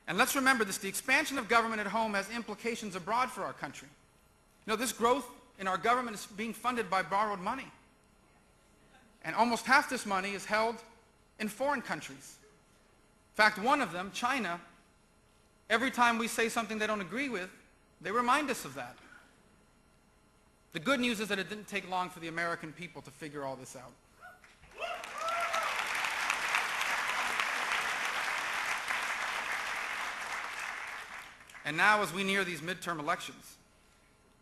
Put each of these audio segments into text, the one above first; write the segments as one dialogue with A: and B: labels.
A: And let's remember this, the expansion of government at home has implications abroad for our country. You know, this growth in our government is being funded by borrowed money. And almost half this money is held in foreign countries. In fact, one of them, China, every time we say something they don't agree with, they remind us of that. The good news is that it didn't take long for the American people to figure all this out. And now, as we near these midterm elections,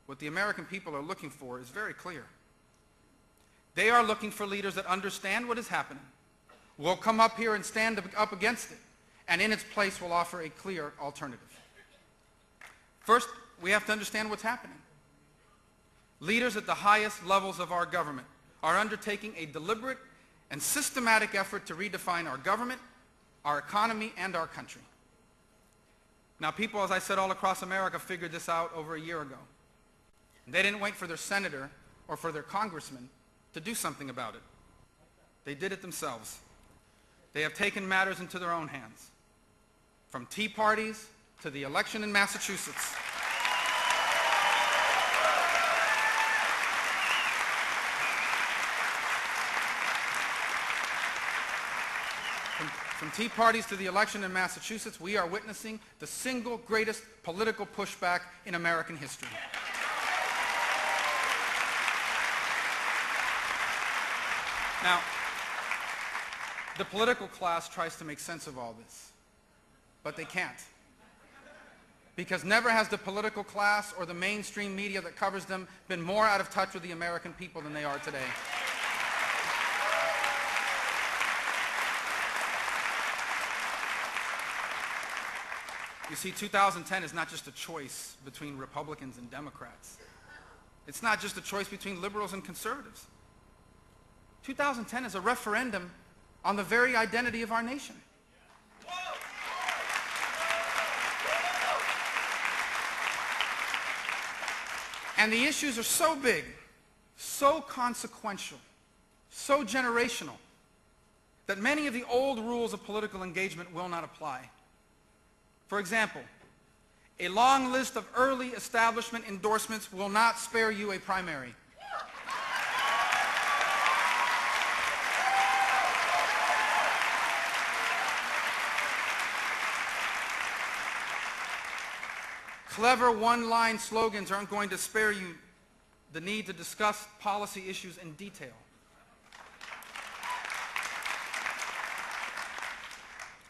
A: what the American people are looking for is very clear. They are looking for leaders that understand what is happening, will come up here and stand up against it, and in its place will offer a clear alternative. First, we have to understand what's happening. Leaders at the highest levels of our government are undertaking a deliberate and systematic effort to redefine our government, our economy, and our country. Now, people, as I said, all across America figured this out over a year ago. They didn't wait for their senator or for their congressman to do something about it. They did it themselves. They have taken matters into their own hands, from tea parties to the election in Massachusetts. From tea parties to the election in Massachusetts, we are witnessing the single greatest political pushback in American history. Now, the political class tries to make sense of all this, but they can't. Because never has the political class or the mainstream media that covers them been more out of touch with the American people than they are today. You see, 2010 is not just a choice between Republicans and Democrats. It's not just a choice between liberals and conservatives. 2010 is a referendum on the very identity of our nation. And the issues are so big, so consequential, so generational, that many of the old rules of political engagement will not apply. For example, a long list of early establishment endorsements will not spare you a primary. Clever one-line slogans aren't going to spare you the need to discuss policy issues in detail.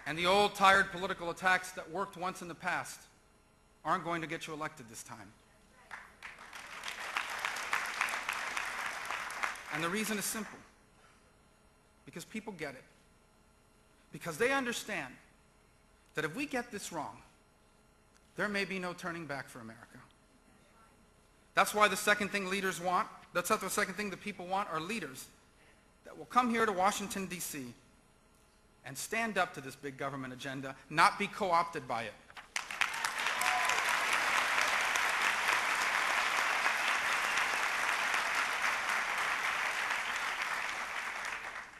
A: And the old, tired political attacks that worked once in the past aren't going to get you elected this time. And the reason is simple. Because people get it. Because they understand that if we get this wrong, there may be no turning back for America. That's why the second thing leaders want, that's not the second thing that people want, are leaders that will come here to Washington, D.C., and stand up to this big government agenda, not be co-opted by it.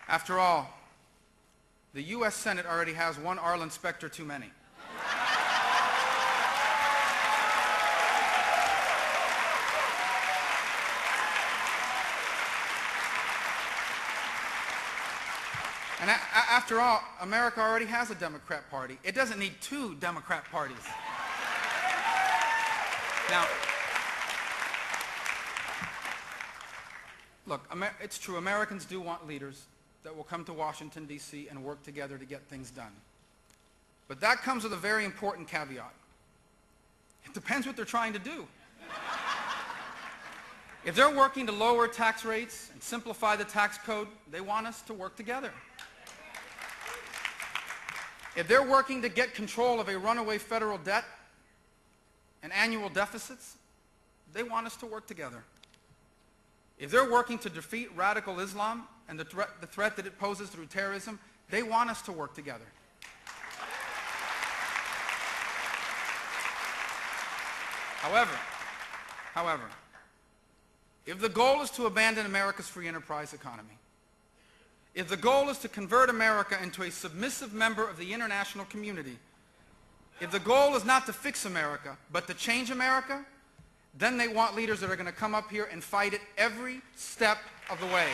A: After all, the U.S. Senate already has one Arlen Specter too many. And after all, America already has a Democrat Party. It doesn't need two Democrat parties. Now, look, it's true, Americans do want leaders that will come to Washington, D.C. and work together to get things done. But that comes with a very important caveat. It depends what they're trying to do. If they're working to lower tax rates and simplify the tax code, they want us to work together. If they're working to get control of a runaway federal debt and annual deficits, they want us to work together. If they're working to defeat radical Islam and the threat that it poses through terrorism, they want us to work together. However, if the goal is to abandon America's free enterprise economy, if the goal is to convert America into a submissive member of the international community, If the goal is not to fix America, but to change America, then they want leaders that are going to come up here and fight it every step of the way.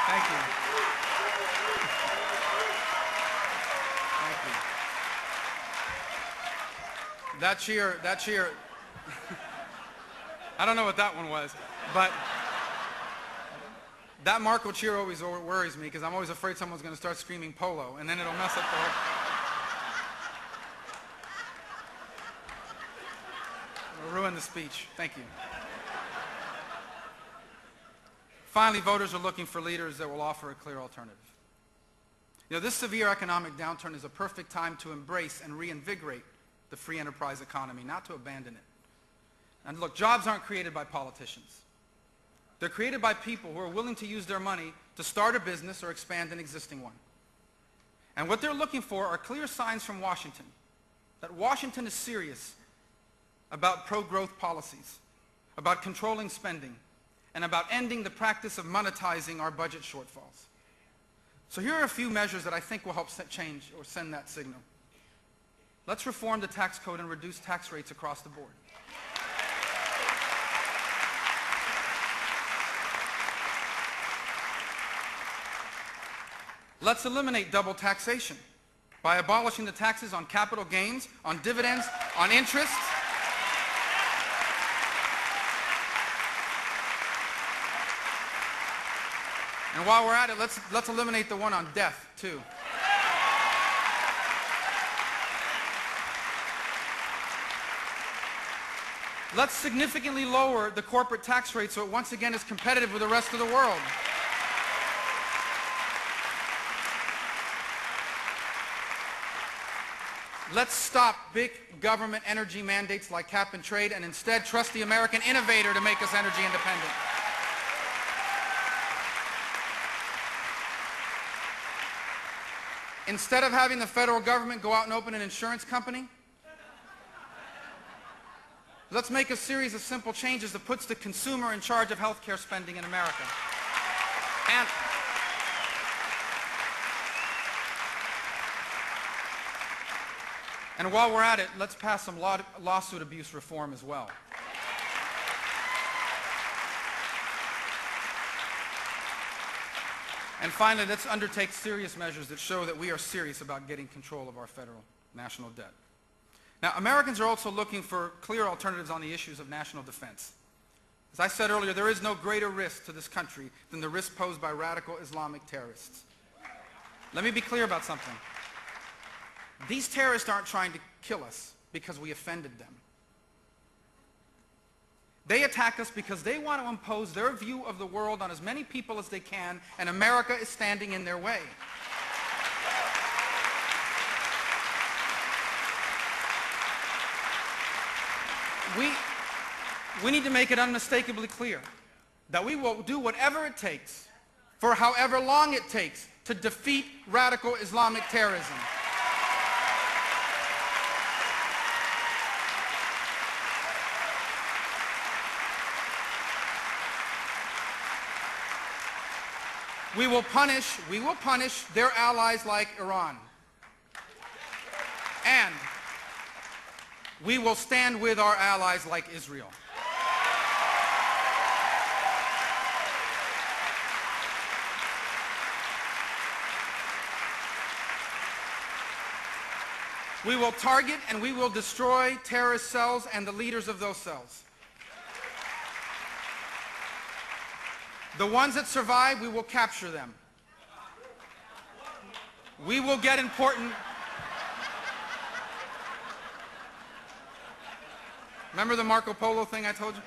A: Thank you. Thank you. That cheer, I don't know what that one was, but that Marco cheer always worries me because I'm always afraid someone's going to start screaming polo, and then it'll mess up the whole... It'll ruin the speech. Thank you. Finally, voters are looking for leaders that will offer a clear alternative. You know, this severe economic downturn is a perfect time to embrace and reinvigorate the free enterprise economy, not to abandon it. And look, jobs aren't created by politicians. They're created by people who are willing to use their money to start a business or expand an existing one. And what they're looking for are clear signs from Washington that Washington is serious about pro-growth policies, about controlling spending, and about ending the practice of monetizing our budget shortfalls. So here are a few measures that I think will help change or send that signal. Let's reform the tax code and reduce tax rates across the board. Let's eliminate double taxation by abolishing the taxes on capital gains, on dividends, on interest. And while we're at it, let's eliminate the one on death, too. Let's significantly lower the corporate tax rate so it once again is competitive with the rest of the world. Let's stop big government energy mandates like cap and trade and instead trust the American innovator to make us energy independent. Instead of having the federal government go out and open an insurance company, let's make a series of simple changes that puts the consumer in charge of healthcare spending in America. And while we're at it, let's pass some lawsuit abuse reform as well. And finally, let's undertake serious measures that show that we are serious about getting control of our federal national debt. Now, Americans are also looking for clear alternatives on the issues of national defense. As I said earlier, there is no greater risk to this country than the risk posed by radical Islamic terrorists. Let me be clear about something. These terrorists aren't trying to kill us because we offended them. They attack us because they want to impose their view of the world on as many people as they can, and America is standing in their way. We need to make it unmistakably clear that we will do whatever it takes, for however long it takes, to defeat radical Islamic terrorism. We will punish their allies like Iran. And we will stand with our allies like Israel. We will target and we will destroy terrorist cells and the leaders of those cells. The ones that survive, we will capture them. We will get important... Remember the Marco Polo thing I told you?